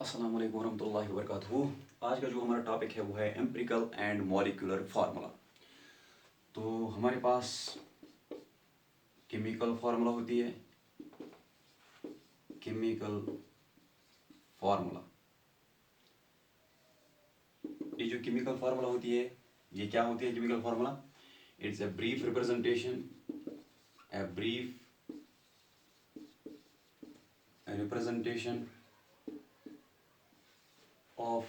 अस्सलाम वालेकुम रहमतुल्लाहि व बरकातहू। आज का जो हमारा टॉपिक है वो है एम्पिरिकल एंड मॉलिक्यूलर फार्मूला। तो हमारे पास केमिकल फार्मूला होती है, केमिकल फार्मूला। ये जो केमिकल फार्मूला होती है ये क्या होती है? Chemical formula it's a brief representation, a brief representation of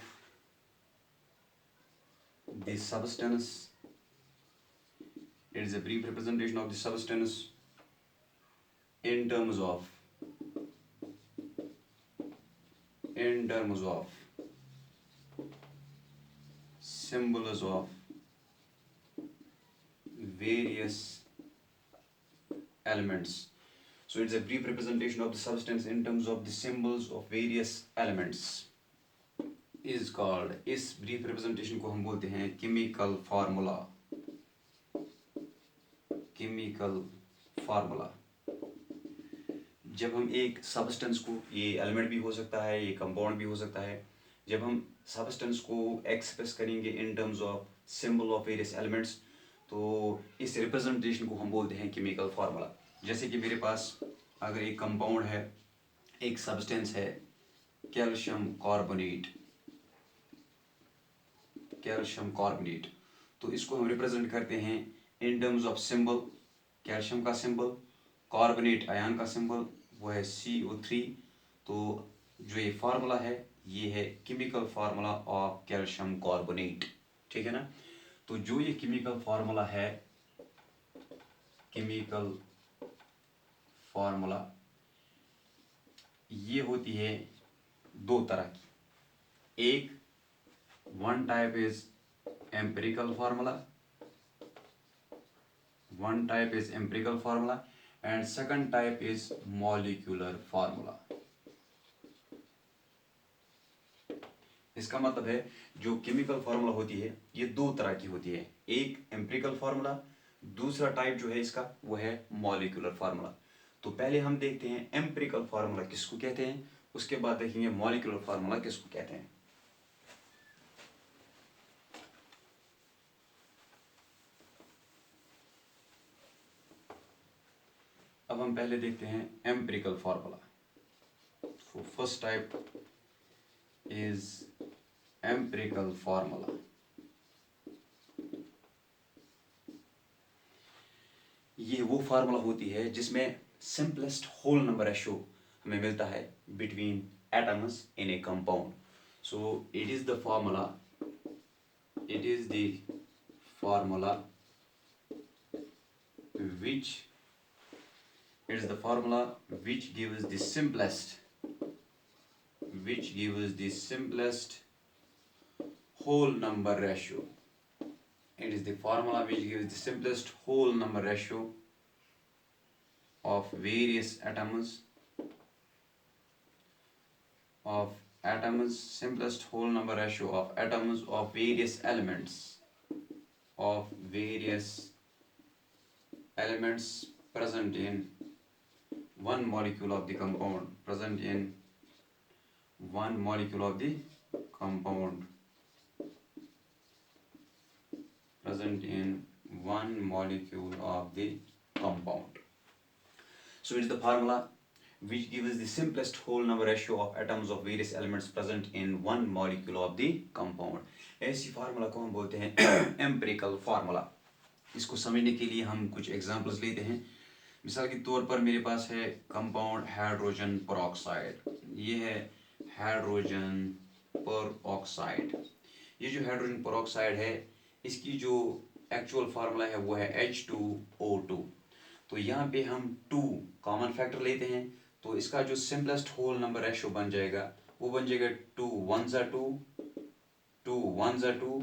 the substance. It is a brief representation of the substance in terms of symbols of various elements. So it's a brief representation of the substance in terms of the symbols of various elements is called, इस brief representation को हम बोलते हैं chemical formula. chemical formula. जब हम एक substance को, ये एलिमेंट भी हो सकता है, ये कंपाउंड भी हो सकता है, जब हम सब्सटेंस को एक्सप्रेस करेंगे in terms of symbol of various elements, तो इस रिप्रेजेंटेशन को हम बोलते हैं केमिकल फार्मूला। जैसे कि मेरे पास अगर एक कंपाउंड है, एक सब्सटेंस है कैल्शियम कार्बोनेट, तो इसको हम रिप्रेजेंट करते हैं in terms of symbol. Calcium का सिंबल, कार्बोनेट आयन का सिंबल वो है CO3। तो जो ये फार्मूला है ये है chemical formula of calcium carbonate, ठीक है ना। तो जो ये केमिकल फार्मूला है, केमिकल फार्मूला ये होती है दो तरह की। एक one type is empirical formula, and second type is molecular formula. इसका मतलब है जो केमिकल फार्मूला होती है ये दो तरह की होती है, एक एम्पिरिकल फार्मूला, दूसरा टाइप जो है इसका वो है मॉलिक्यूलर फार्मूला। तो पहले हम देखते हैं एम्पिरिकल फार्मूला किसको कहते हैं, उसके बाद देखेंगे मॉलिक्यूलर फार्मूला किसको कहते हैं। अब हम पहले देखते हैं empirical formula. So first type is empirical formula. ये वो फार्मूला होती है जिसमें सिंपलेस्ट होल नंबर रेशियो हमें मिलता है between atoms in A compound. So it is the formula which gives the simplest whole number ratio. It is the formula which gives the simplest whole number ratio of various atoms, simplest whole number ratio of atoms of various elements, present in one molecule of the compound, present in one molecule of the compound. So it is the formula which gives the simplest whole number ratio of atoms of various elements present in one molecule of the compound. ऐसी formula को हम बोलते हैं empirical formula. इसको समझने के लिए हम कुछ एग्जांपल्स लेते हैं। मिसाल के तौर पर मेरे पास है कंपाउंड हाइड्रोजन परऑक्साइड, ये है हाइड्रोजन परऑक्साइड। ये जो हाइड्रोजन परऑक्साइड है इसकी जो एक्चुअल फार्मूला है वो है H2O2। तो यहाँ पे हम 2 कॉमन फैक्टर लेते हैं, तो इसका जो सिंपलेस्ट होल नंबर रेशियो बन जाएगा वो बन जाएगा 2 1 2, 2 1 2।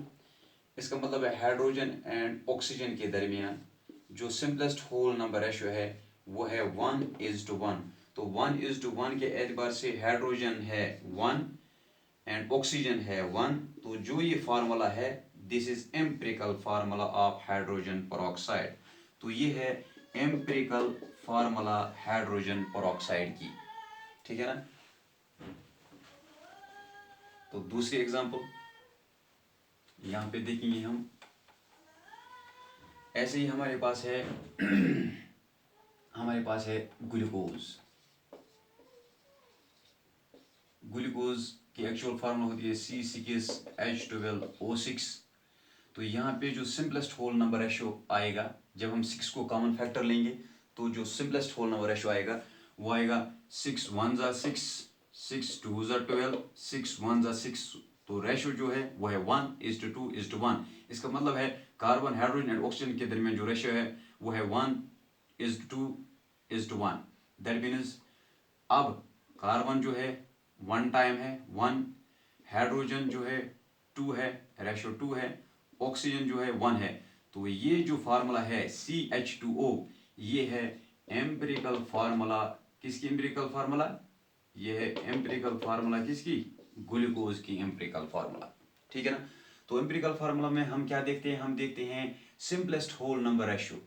इसका मतलब है हाइड्रोजन एंड ऑक्सीजन के दरमियान जो सिंपलेस्ट होल नंबर रेशियो है वो है 1:1। तो 1:1 के एतबार से हाइड्रोजन है 1 एंड ऑक्सीजन है 1। तो जो ये फार्मूला है this is empirical formula of hydrogen peroxide. तो ये है एम्पिरिकल फार्मूला हाइड्रोजन परऑक्साइड की, ठीक है ना। तो दूसरी एग्जांपल यहाँ पे देखेंगे हम। ऐसे ही हमारे पास है ग्लूकोज। ग्लूकोज की एक्चुअल फार्मूला होती है C6H12O6। तो यहाँ पे जो सिंपलेस्ट होल नंबर रेशियो आएगा, जब हम 6 को कॉमन फैक्टर लेंगे तो जो सिंपलेस्ट होल नंबर रेशियो आएगा वो आएगा 6 1 ज़ा 6, 6 2 ज़ा 12, 6 1 ज़ा 6। तो रेशियो जो है वो है 1:2:1। इसका मतलब है कार्बन हाइड्रोजन एंड ऑक्सीजन के दरमियान जो रेशियो है वो है 1:2:1। दैट मीन्स अब कार्बन जो है 1 टाइम है 1, हाइड्रोजन जो है 2 है, रेशियो 2 है, ऑक्सीजन जो है 1 है। तो ये जो फार्मूला है CH2O, ये है एम्पिरिकल फार्मूला। किसकी एम्पिरिकल फार्मूला? ये है एम्पिरिकल फार्मूला किसकी? ग्लूकोज की एम्पिरिकल फार्मूला। ठीक है ना। तो एम्पिरिकल फार्मूला में हम क्या देखते हैं? हम देखते हैं simplest whole number ratio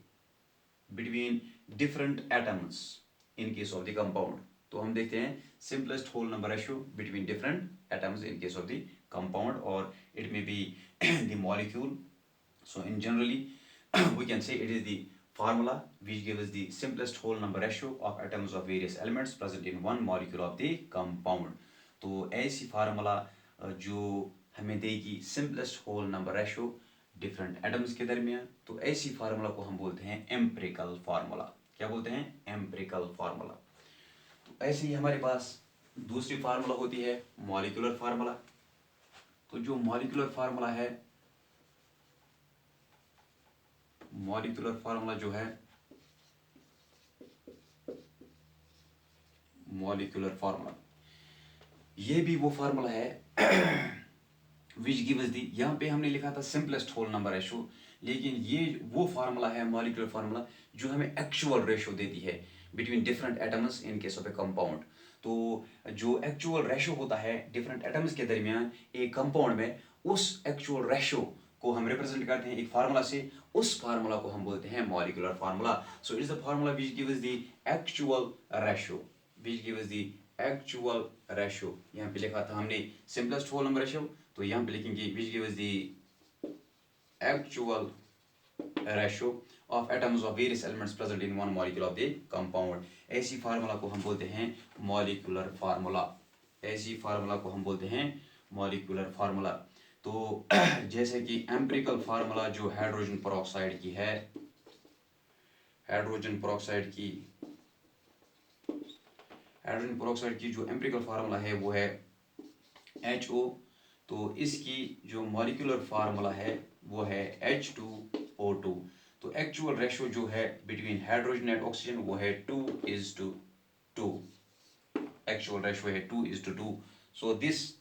between different atoms in case of the compound. तो हम देखते हैं simplest whole number ratio between different atoms in case of the compound, और it may be the molecule. So in generally we can say it is the formula which gives the simplest whole number ratio of atoms of various elements present in one molecule of the compound. तो ऐसी formula जो हमें देगी simplest whole number ratio different atoms के दरमियान, तो ऐसी formula को हम बोलते हैं एम्पिरिकल फार्मूला. क्या बोलते हैं? Empirical formula. तो ऐसे ही हमारे पास दूसरी फार्मूला होती है मॉलिक्यूलर फार्मूला. तो जो मॉलिक्यूलर फार्मूला है, मॉलिक्यूलर फार्मूला जो है, मॉलिक्यूलर फार्मूला ये भी वो फार्मूला है विच गिव्स दी, यहाँ पे हमने लिखा था सिंपलेस्ट होल नंबर रेशियो, लेकिन ये वो फार्मूला है मॉलिक्यूलर फार्मूला जो हमें एक्चुअल रेशियो देती है between different atoms in case of A compound. तो जो एक्चुअल रेशियो होता है डिफरेंट एटम्स के दरमियान एक कंपाउंड में, उस एक्चुअल रेशियो को हम रिप्रेजेंट करते हैं एक फार्मूला से. उस फार्मूला को हम बोलते हैं molecular formula. So it is the formula which gives the actual ratio, which gives the actual ratio. यहाँ पे लिखा था हमने सिंपलेस्ट होल नंबर रेशियो, तो यहाँ पे लिखेंगे which gives the actual ratio of atoms of various elements present in one molecule of the compound. ऐसी फार्मूला को हम बोलते हैं मॉलिक्यूलर फार्मूला. ऐसी फार्मूला को हम बोलते हैं मॉलिक्यूलर फार्मूला. तो जैसे कि एम्पिरिकल फार्मूला जो हाइड्रोजन पेरोक्साइड की है, हाइड्रोजन पेरोक्साइड की जो एम्पिरिकल फार्मूला है वो है HO. तो इसकी जो मॉलिक्यूलर फार्मूला है वो है H2O2. तो एक्चुअल रेशियो जो है बिटवीन हाइड्रोजन एंड ऑक्सीजन वो है 2:2. एक्चुअल रेशियो है 2:2. So this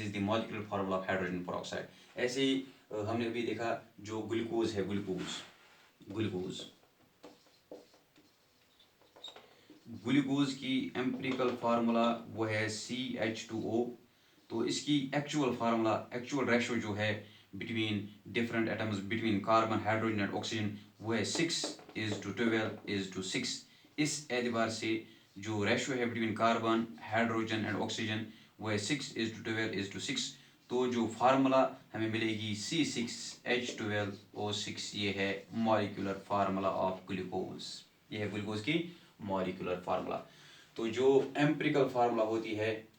is the molecular formula of hydrogen peroxide. ऐसे ही हमने अभी देखा जो ग्लूकोज है, ग्लूकोज की एम्पिरिकल फार्मूला वो है CH2O. तो इसकी एक्चुअल रेशियो जो है between different atoms, between carbon hydrogen and oxygen, वो है 6:12:6. इस एतबार से जो रेशियो है between carbon hydrogen and oxygen वो है 6:12:6. तो जो फार्मूला हमें मिलेगी C6H12O6, ये है मॉलिक्यूलर फार्मूला ऑफ ग्लूकोज. ये है ग्लूकोज की मॉलिक्यूलर फार्मूला. तो जो एम्पिरिकल फार्मूला होती है,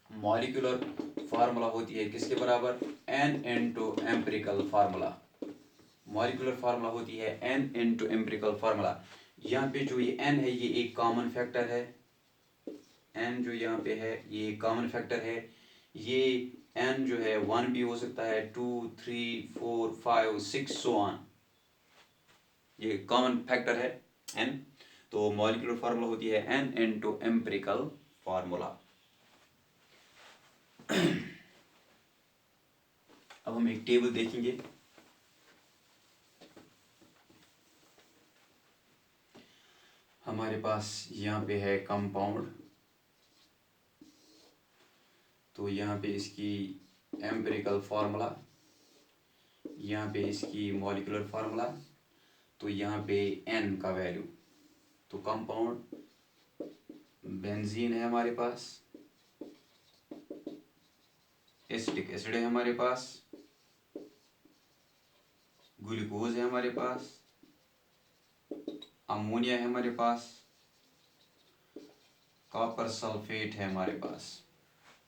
मॉलिक्यूलर फार्मूला होती है किसके बराबर? N into empirical formula. Molecular formula होती है N इंटू एम्पिरिकल फार्मूला. यहाँ पे जो ये N है ये एक कॉमन फैक्टर है. N जो यहाँ पे है ये कॉमन फैक्टर है. ये N जो है 1 भी हो सकता है, 2 3 4 5 6 सो ऑन. ये कॉमन फैक्टर है N. तो मॉलिक्यूलर फार्मूला होती है N इंटू एम्पिरिकल फार्मूला. अब हम एक टेबल देखेंगे. हमारे पास यहाँ पे है कंपाउंड, तो यहाँ पे इसकी एम्पिरिकल फार्मूला, यहाँ पे इसकी मॉलिक्यूलर फार्मूला, तो यहाँ पे N का वैल्यू. तो कंपाउंड बेंजीन है हमारे पास, एसिटिक एसिड है हमारे पास, ग्लूकोज है हमारे पास, अमोनिया है हमारे पास, कॉपर सल्फेट है हमारे पास,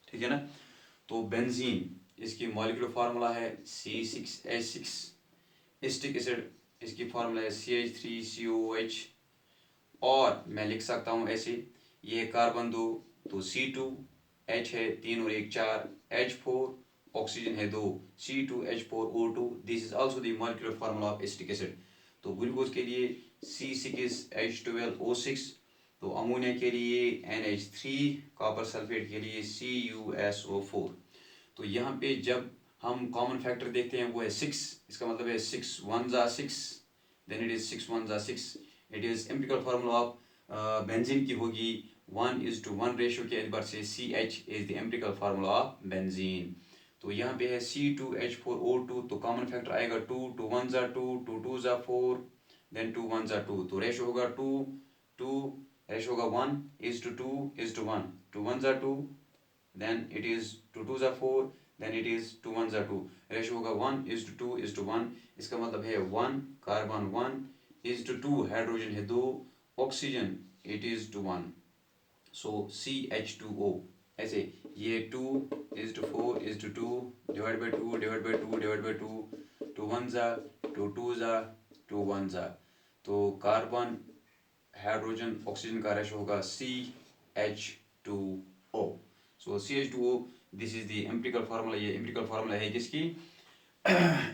ठीक है ना। तो बेंजीन, इसकी मॉलिक्यूलर फार्मूला है C6H6, एसिटिक एसिड इसकी फार्मूला है CH3COOH, और मैं लिख सकता हूँ ऐसे, ये कार्बन दो तो C2, H है 3 और 1 4, H4, ऑक्सीजन है 2, C2H4O2, this is also the molecular formula of acetic acid. तो ग्लूकोज के लिए C6H12O6, तो अमोनिया के लिए NH3, कॉपर सल्फेट के लिए CuSO4। तो यहाँ पे जब हम कॉमन फैक्टर देखते हैं वो है 6, इसका मतलब है 6 1 6, then it is 6 1 6। It is empirical formula of benzene की होगी 1:1 रेशियो के एतबार से CH is the empirical formula of benzene. तो यहाँ पे है C2H4O2, तो कॉमन फैक्टर आएगा 2, 2 1 2, 2 2 4, देन 2 1 2, तो रेशियो होगा 2 2, रेशियो होगा 1:2:1, 2 1 2, then it is 2 2 4, then it is 2 1 2, ratio होगा 1:2:1। इसका मतलब है 1 कार्बन 1:2, हाइड्रोजन है 2, ऑक्सीजन 8:1, सो CH2O। ऐसे ये 2:4:2 divide by 2 divide by 2 divide by 2, 2 1 2 2 2 1, तो कार्बन हाइड्रोजन ऑक्सीजन का रेशियो होगा CH2O। So CH2O, this is the empirical formula, ये एम्पिरिकल फार्मूला है किसकी,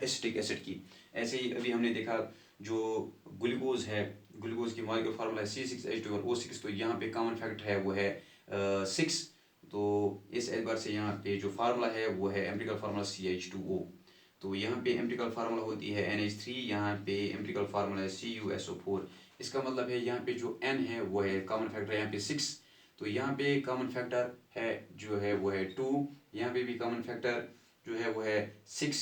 एसिटिक एसिड की। ऐसे ही अभी हमने देखा जो ग्लूकोज है, ग्लूकोज की मॉलिक्यूलर फार्मूला है C6H12O6, तो यहाँ पे कॉमन फैक्टर है वो है 6, तो इस एतबार से यहाँ पे जो फार्मूला है वो है एम्पिरिकल फार्मूला CH2O। तो यहाँ पे एम्पिरिकल फार्मूला होती है NH3, यहाँ पे एम्पिरिकल फार्मूला है CuSO4। इसका मतलब है यहाँ पे जो N है वो है कॉमन फैक्टर यहाँ पे 6, तो यहाँ पे कॉमन फैक्टर है जो है वो है 2, यहाँ पे भी कॉमन फैक्टर जो है वो है 6,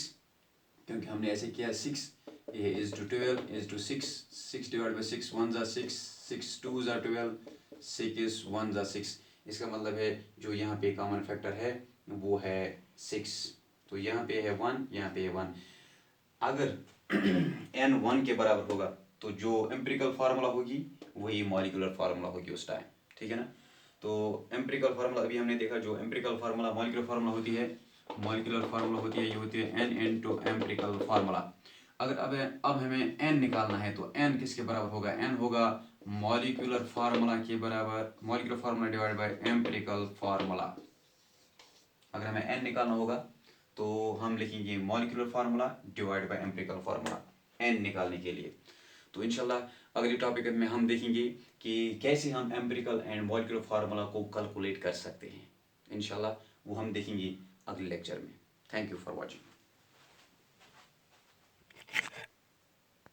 क्योंकि हमने ऐसे किया 6 ये is to 6, 6 डिवाइड बाई 6 1 6, 6 2 12, 6 1 6। इसका मतलब है जो यहाँ पे कॉमन फैक्टर है वो है 6, तो यहाँ पे है 1, यहाँ पे है 1। अगर n 1 के बराबर होगा तो जो एम्पिरिकल फार्मूला होगी वही मॉलिक्यूलर फार्मूला होगी उस टाइम, ठीक है ना। तो एम्पिरिकल फार्मूला अभी हमने देखा, जो एम्पिरिकल फार्मूला मॉलिक्यूलर फार्मूला होती है, मॉलिक्यूलर फार्मूला होती है ये होती है n इनटू एम्पिरिकल फार्मूला। अगर अब हमें n निकालना है तो n किसके बराबर होगा, n होगा मॉलिक्यूलर फार्मूला के बराबर, molecular formula divide by empirical formula. अगर हमें n निकालना होगा तो हम लिखेंगे molecular formula divide by empirical formula n निकालने के लिए। तो इंशाल्लाह अगले टॉपिक में हम देखेंगे कि कैसे हम एम्पिरिकल एंड मॉलिक्यूलर फार्मूला को कैलकुलेट कर सकते हैं। इंशाल्लाह वो हम देखेंगे अगले लेक्चर में। Thank you for watching.